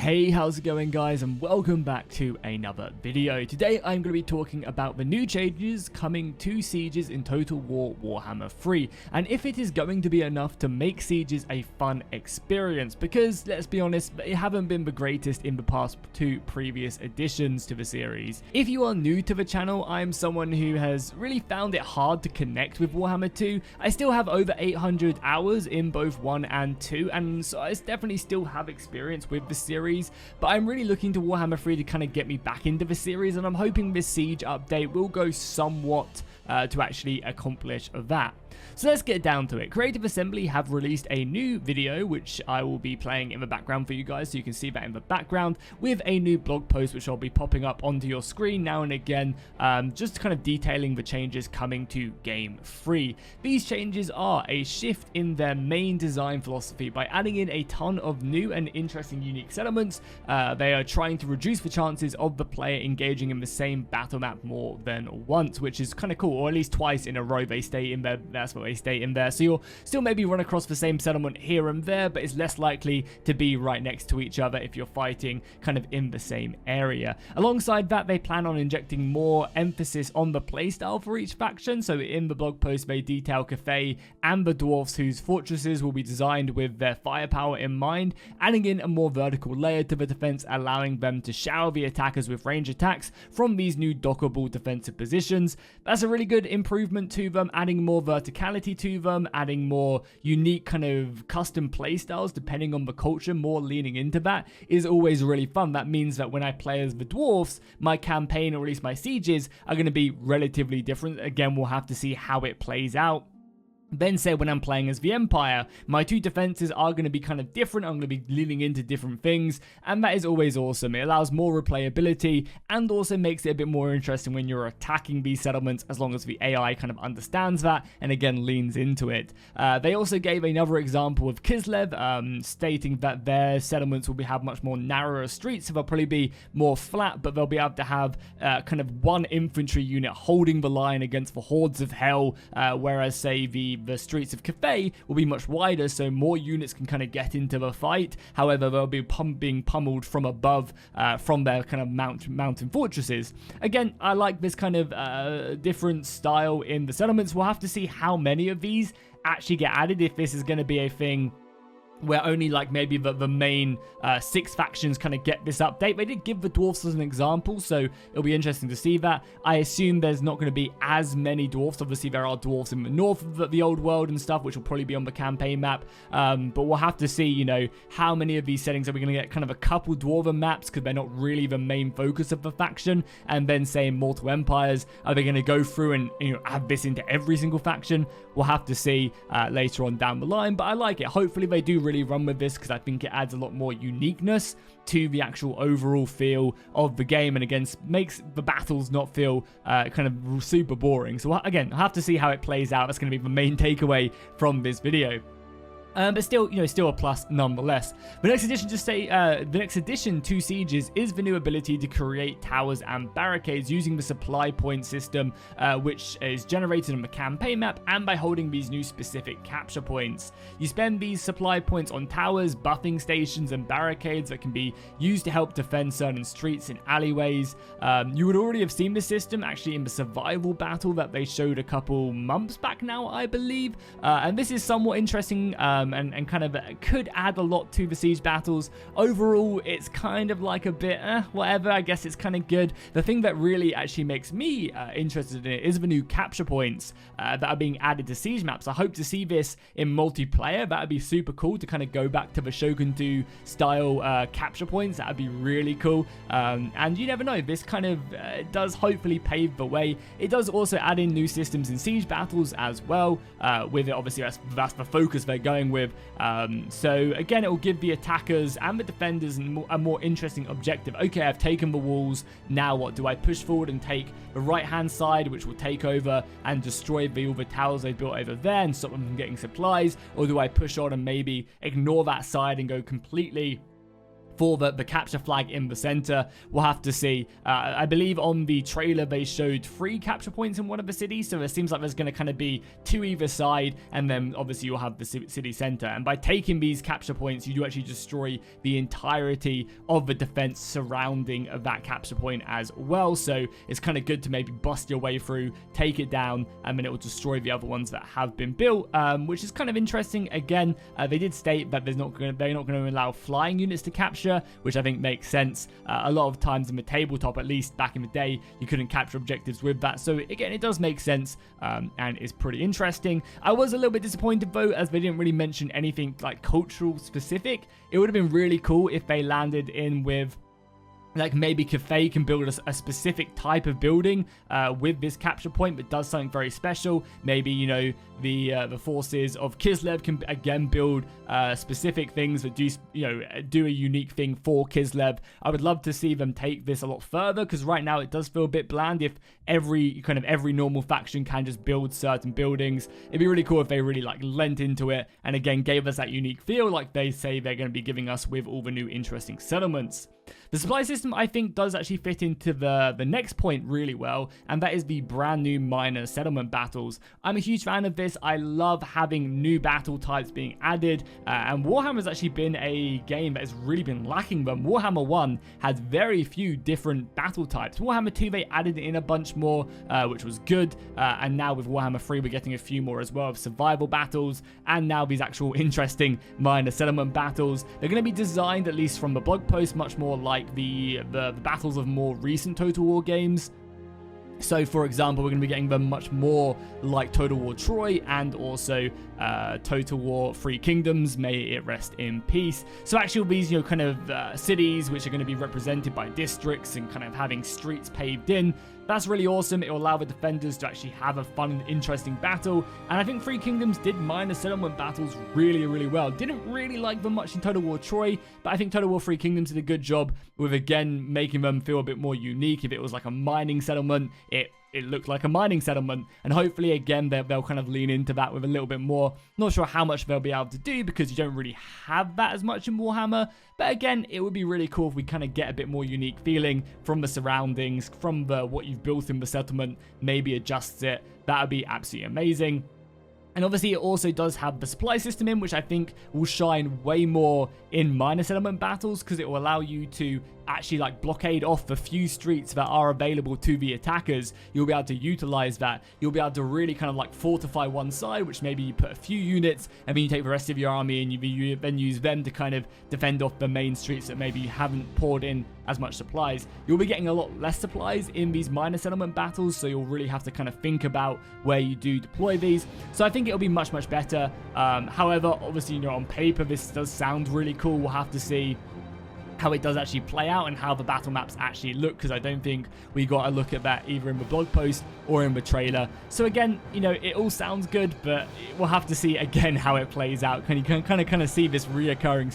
Hey, how's it going guys, and welcome back to another video. Today I'm going to be talking about the new changes coming to Sieges in Total War Warhammer 3, and if it is going to be enough to make Sieges a fun experience, because let's be honest, they haven't been the greatest in the past two previous editions to the series. If you are new to the channel, I'm someone who has really found it hard to connect with Warhammer 2. I still have over 800 hours in both 1 and 2, and so I definitely still have experience with the series. But I'm really looking to Warhammer 3 to kind of get me back into the series, and I'm hoping this Siege update will go somewhat to actually accomplish that. So let's get down to it. Creative Assembly have released a new video, which I will be playing in the background for you guys, so you can see that in the background, with a new blog post which I'll be popping up onto your screen now and again, just kind of detailing the changes coming to Game 3. These changes are a shift in their main design philosophy by adding in a ton of new and interesting unique settlements. They are trying to reduce the chances of the player engaging in the same battle map more than once, which is kind of cool, or at least twice in a row they stay in there. That's what they stay in there, so you'll still maybe run across the same settlement here and there, but it's less likely to be right next to each other if you're fighting kind of in the same area. Alongside that, they plan on injecting more emphasis on the playstyle for each faction. So in the blog post, they detail Cathay and the dwarfs, whose fortresses will be designed with their firepower in mind, adding in a more vertical layer to the defense, allowing them to shower the attackers with range attacks from these new dockable defensive positions. That's a really good improvement to them, adding more verticality to them, adding more unique kind of custom playstyles depending on the culture. More leaning into that is always really fun. That means that when I play as the dwarfs, my campaign, or at least my sieges, are going to be relatively different. Again, we'll have to see how it plays out. Then say when I'm playing as the Empire, my two defenses are going to be kind of different. I'm going to be leaning into different things, and that is always awesome. It allows more replayability and also makes it a bit more interesting when you're attacking these settlements, as long as the AI kind of understands that and again leans into it. They also gave another example of Kislev, stating that their settlements will have much more narrower streets, so they'll probably be more flat, but they'll be able to have kind of one infantry unit holding the line against the hordes of hell, whereas say the streets of Cathay will be much wider, so more units can kind of get into the fight. However, they'll be being pummeled from above from their kind of mountain fortresses. Again, I like this kind of different style in the settlements. We'll have to see how many of these actually get added, if this is going to be a thing where only like maybe the main 6 factions kind of get this update. They did give the dwarfs as an example, so it'll be interesting to see that. I assume there's not going to be as many dwarfs. Obviously there are dwarfs in the north of the old world and stuff, which will probably be on the campaign map, but we'll have to see, you know, how many of these settings are we going to get. Kind of a couple dwarven maps, because they're not really the main focus of the faction, and then say Mortal Empires, are they going to go through and, you know, add this into every single faction? We'll have to see later on down the line, but I like it. Hopefully they do really run with this, because I think it adds a lot more uniqueness to the actual overall feel of the game, and again makes the battles not feel kind of super boring. So again, I'll have to see how it plays out. That's going to be the main takeaway from this video. But still, you know, still a plus nonetheless. The next addition to Sieges is the new ability to create towers and barricades using the supply point system, which is generated on the campaign map and by holding these new specific capture points. You spend these supply points on towers, buffing stations, and barricades that can be used to help defend certain streets and alleyways. You would already have seen this system actually in the survival battle that they showed a couple months back now, I believe, and this is somewhat interesting. And kind of could add a lot to the siege battles. Overall, it's kind of like a bit, whatever. I guess it's kind of good. The thing that really actually makes me interested in it is the new capture points that are being added to siege maps. I hope to see this in multiplayer. That would be super cool, to kind of go back to the Shogun 2 style capture points. That would be really cool. And you never know, this kind of does hopefully pave the way. It does also add in new systems in siege battles as well. With it, obviously, that's the focus they're going with. So again, it will give the attackers and the defenders a more interesting objective. Okay, I've taken the walls, now what? Do I push forward and take the right hand side, which will take over and destroy all the towers they built over there and stop them from getting supplies? Or do I push on and maybe ignore that side and go completely for the capture flag in the center. We'll have to see. I believe on the trailer they showed 3 capture points in one of the cities, so it seems like there's going to kind of be 2 either side, and then obviously you'll have the city center. And by taking these capture points, you do actually destroy the entirety of the defense surrounding that capture point as well. So it's kind of good to maybe bust your way through, take it down, and then it will destroy the other ones that have been built, which is kind of interesting. Again, they did state that they're not going to allow flying units to capture, which I think makes sense. A lot of times in the tabletop, at least back in the day, you couldn't capture objectives with that. So again, it does make sense, and is pretty interesting. I was a little bit disappointed though, as they didn't really mention anything like cultural specific. It would have been really cool if they landed in with, like, maybe Cathay can build a specific type of building with this capture point that does something very special. Maybe, you know, the forces of Kislev can again build specific things that do, you know, do a unique thing for Kislev. I would love to see them take this a lot further, because right now it does feel a bit bland. If every normal faction can just build certain buildings, it'd be really cool if they really like lent into it and again gave us that unique feel like they say they're going to be giving us with all the new interesting settlements. The supply system, I think, does actually fit into the next point really well, and that is the brand new minor settlement battles. I'm a huge fan of this. I love having new battle types being added, and Warhammer has actually been a game that has really been lacking them. Warhammer 1 had very few different battle types. Warhammer 2, they added in a bunch more, which was good, and now with Warhammer 3, we're getting a few more as well of survival battles, and now these actual interesting minor settlement battles. They're going to be designed, at least from the blog post, much more like the battles of more recent Total War games. So, for example, we're going to be getting them much more like Total War Troy and also Total War Three Kingdoms, may it rest in peace. So actually these, you know, kind of cities which are going to be represented by districts and kind of having streets paved in. That's really awesome. It will allow the defenders to actually have a fun and interesting battle. And I think Three Kingdoms did minor settlement battles really, really well. Didn't really like them much in Total War Troy, but I think Total War Three Kingdoms did a good job with, again, making them feel a bit more unique. If it was like a mining settlement, it looked like a mining settlement, and hopefully again they'll kind of lean into that with a little bit more. Not sure how much they'll be able to do, because you don't really have that as much in Warhammer, but again, it would be really cool if we kind of get a bit more unique feeling from the surroundings, from what you've built in the settlement, maybe adjusts it. That would be absolutely amazing. And obviously it also does have the supply system in, which I think will shine way more in minor settlement battles, because it will allow you to actually like blockade off the few streets that are available to the attackers. You'll be able to utilize that. You'll be able to really kind of like fortify one side, which maybe you put a few units, and then you take the rest of your army and you then use them to kind of defend off the main streets that maybe you haven't poured in as much supplies. You'll be getting a lot less supplies in these minor settlement battles, so you'll really have to kind of think about where you do deploy these. So I think it'll be much, much better. However, obviously, you know, on paper this does sound really cool. We'll have to see how it does actually play out and how the battle maps actually look, because I don't think we got a look at that either in the blog post or in the trailer. So again, you know, it all sounds good, but we'll have to see again how it plays out. You can kind of see this reoccurring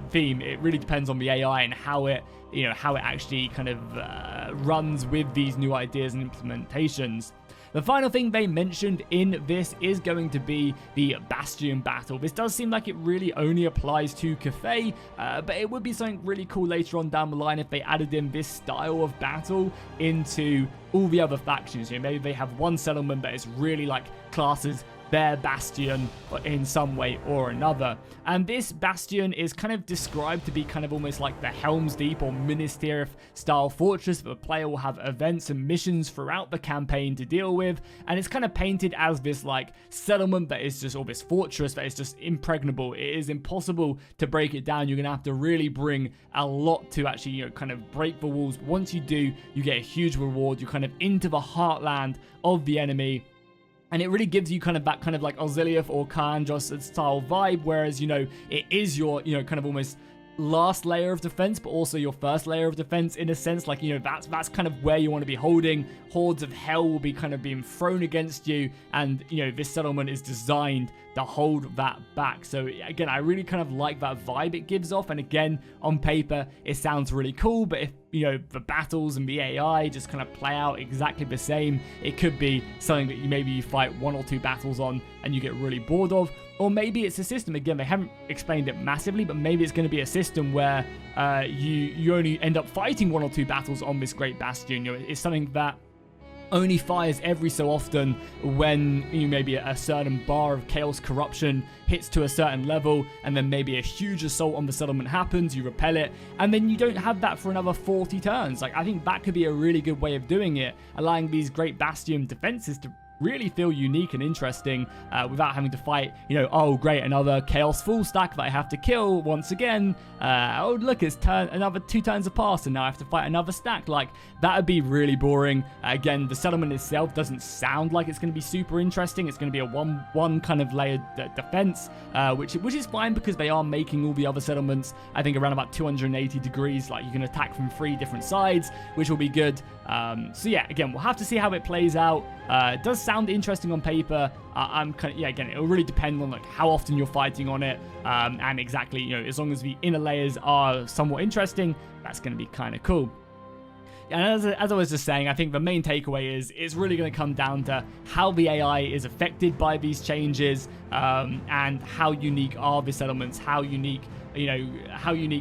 theme. It really depends on the AI and how it, you know, how it actually kind of runs with these new ideas and implementations. The final thing they mentioned in this is going to be the Bastion battle. This does seem like it really only applies to Cathay, but it would be something really cool later on down the line if they added in this style of battle into all the other factions. You know, maybe they have one settlement that is really like classes their bastion in some way or another. And this bastion is kind of described to be kind of almost like the Helm's Deep or Minas Tirith style fortress that the player will have events and missions throughout the campaign to deal with. And it's kind of painted as this like settlement that is just, or this fortress that is just impregnable. It is impossible to break it down. You're going to have to really bring a lot to actually, you know, kind of break the walls. Once you do, you get a huge reward. You're kind of into the heartland of the enemy. And it really gives you kind of that kind of like Oziliath or Khanjos style vibe, whereas, you know, it is your, you know, kind of almost last layer of defense, but also your first layer of defense in a sense. Like, you know, that's kind of where you want to be holding. Hordes of hell will be kind of being thrown against you, and, you know, this settlement is designed to hold that back. So again, I really kind of like that vibe it gives off, and again, on paper it sounds really cool, but if, you know, the battles and the AI just kind of play out exactly the same, it could be something that maybe you fight one or two battles on, and you get really bored of. Or maybe it's a system, again, they haven't explained it massively, but maybe it's going to be a system where you only end up fighting 1 or 2 battles on this Great Bastion. You know, it's something that only fires every so often when maybe a certain bar of chaos corruption hits to a certain level, and then maybe a huge assault on the settlement happens, you repel it, and then you don't have that for another 40 turns. Like, I think that could be a really good way of doing it, allowing these Great Bastion defenses to really feel unique and interesting without having to fight, oh great, another chaos full stack that I have to kill once again. Oh look, it's another 2 turns have passed and now I have to fight another stack. Like, that would be really boring. Again, the settlement itself doesn't sound like it's going to be super interesting. It's going to be a one kind of layered defense, which is fine because they are making all the other settlements, I think, around about 280 degrees. Like, you can attack from 3 different sides, which will be good. So yeah, again, we'll have to see how it plays out. It does sound interesting on paper. I'm kind of, yeah, again, it'll really depend on like how often you're fighting on it, and exactly, as long as the inner layers are somewhat interesting, that's going to be kind of cool. And as I was just saying, I think the main takeaway is it's really going to come down to how the AI is affected by these changes, and how unique are the settlements, how unique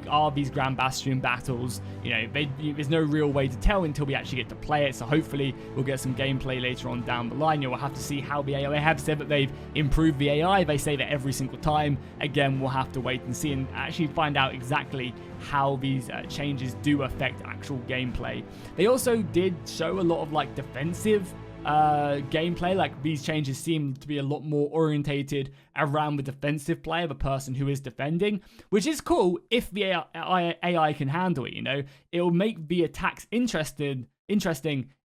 are these Grand Bastion battles. There's no real way to tell until we actually get to play it, so hopefully we'll get some gameplay later on down the line. We'll have to see how the AI, they have said that they've improved the AI, they say that every single time. Again, we'll have to wait and see and actually find out exactly how these changes do affect actual gameplay. They also did show a lot of like defensive gameplay. Like, these changes seem to be a lot more orientated around the defensive player, the person who is defending, which is cool if the AI can handle it. It will make the attacks interesting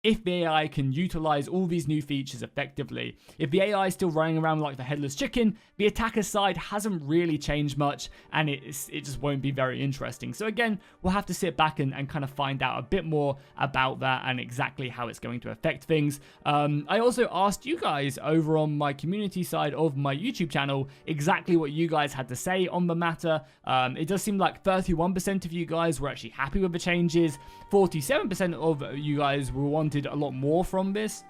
if the AI can utilize all these new features effectively. If the AI is still running around like the headless chicken, the attacker side hasn't really changed much, and it just won't be very interesting. So again, we'll have to sit back and kind of find out a bit more about that and exactly how it's going to affect things. I also asked you guys over on my community side of my YouTube channel exactly what you guys had to say on the matter. It does seem like 31% of you guys were actually happy with the changes, 47% of you guys wanted a lot more from this,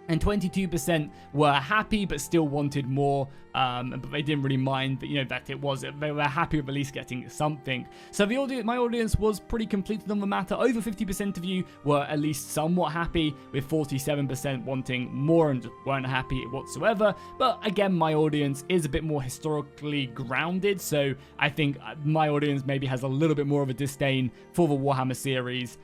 and 22% were happy but still wanted more, but they didn't really mind that they were happy with at least getting something. So my audience was pretty completed on the matter. Over 50% of you were at least somewhat happy, with 47% wanting more and weren't happy whatsoever. But again, my audience is a bit more historically grounded, so I think my audience maybe has a little bit more of a disdain for the Warhammer series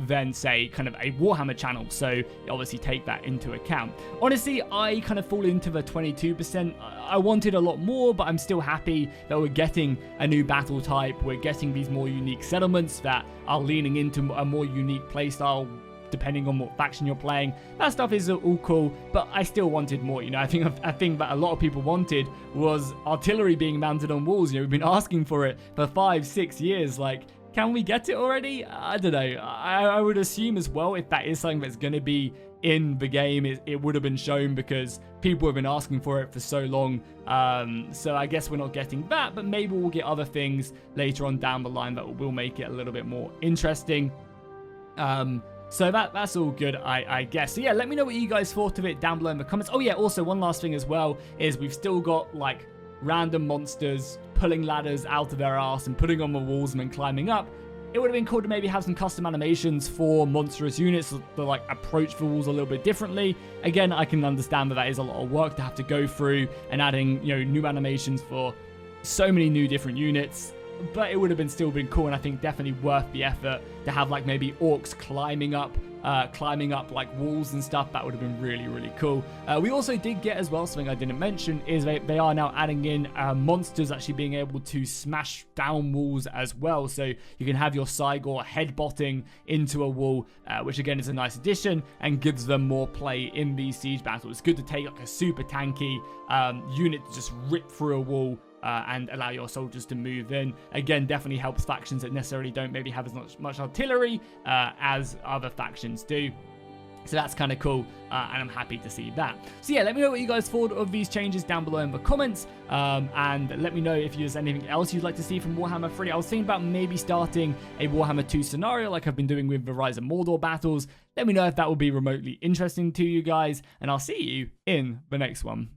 than, say, kind of a Warhammer channel, so obviously take that into account. Honestly, I kind of fall into the 22%. I wanted a lot more, but I'm still happy that we're getting a new battle type, we're getting these more unique settlements that are leaning into a more unique playstyle depending on what faction you're playing. That stuff is all cool, but I still wanted more. I think that a lot of people wanted was artillery being mounted on walls. We've been asking for it for 5-6 years. Like, can we get it already? I don't know. I would assume as well, if that is something that's going to be in the game, it would have been shown because people have been asking for it for so long. So I guess we're not getting that, but maybe we'll get other things later on down the line that will make it a little bit more interesting. So that's all good, I guess. So yeah, let me know what you guys thought of it down below in the comments. Oh yeah, also one last thing as well is we've still got like random monsters pulling ladders out of their ass and putting on the walls and then climbing up. It would have been cool to maybe have some custom animations for monstrous units to like approach the walls a little bit differently. Again, I can understand that is a lot of work to have to go through and adding, new animations for so many new different units. But it would have still been cool, and I think definitely worth the effort to have like maybe orcs climbing up like walls and stuff. That would have been really, really cool. We also did get as well, something I didn't mention, is they are now adding in monsters actually being able to smash down walls as well. So you can have your Cygor headbutting into a wall, which again is a nice addition and gives them more play in these siege battles. It's good to take like a super tanky unit to just rip through a wall and allow your soldiers to move in. Again, definitely helps factions that necessarily don't maybe have as much artillery as other factions do. So that's kind of cool, and I'm happy to see that. So yeah, let me know what you guys thought of these changes down below in the comments, and let me know if there's anything else you'd like to see from Warhammer 3. I was thinking about maybe starting a Warhammer 2 scenario like I've been doing with the Rise of Mordor battles. Let me know if that would be remotely interesting to you guys, and I'll see you in the next one.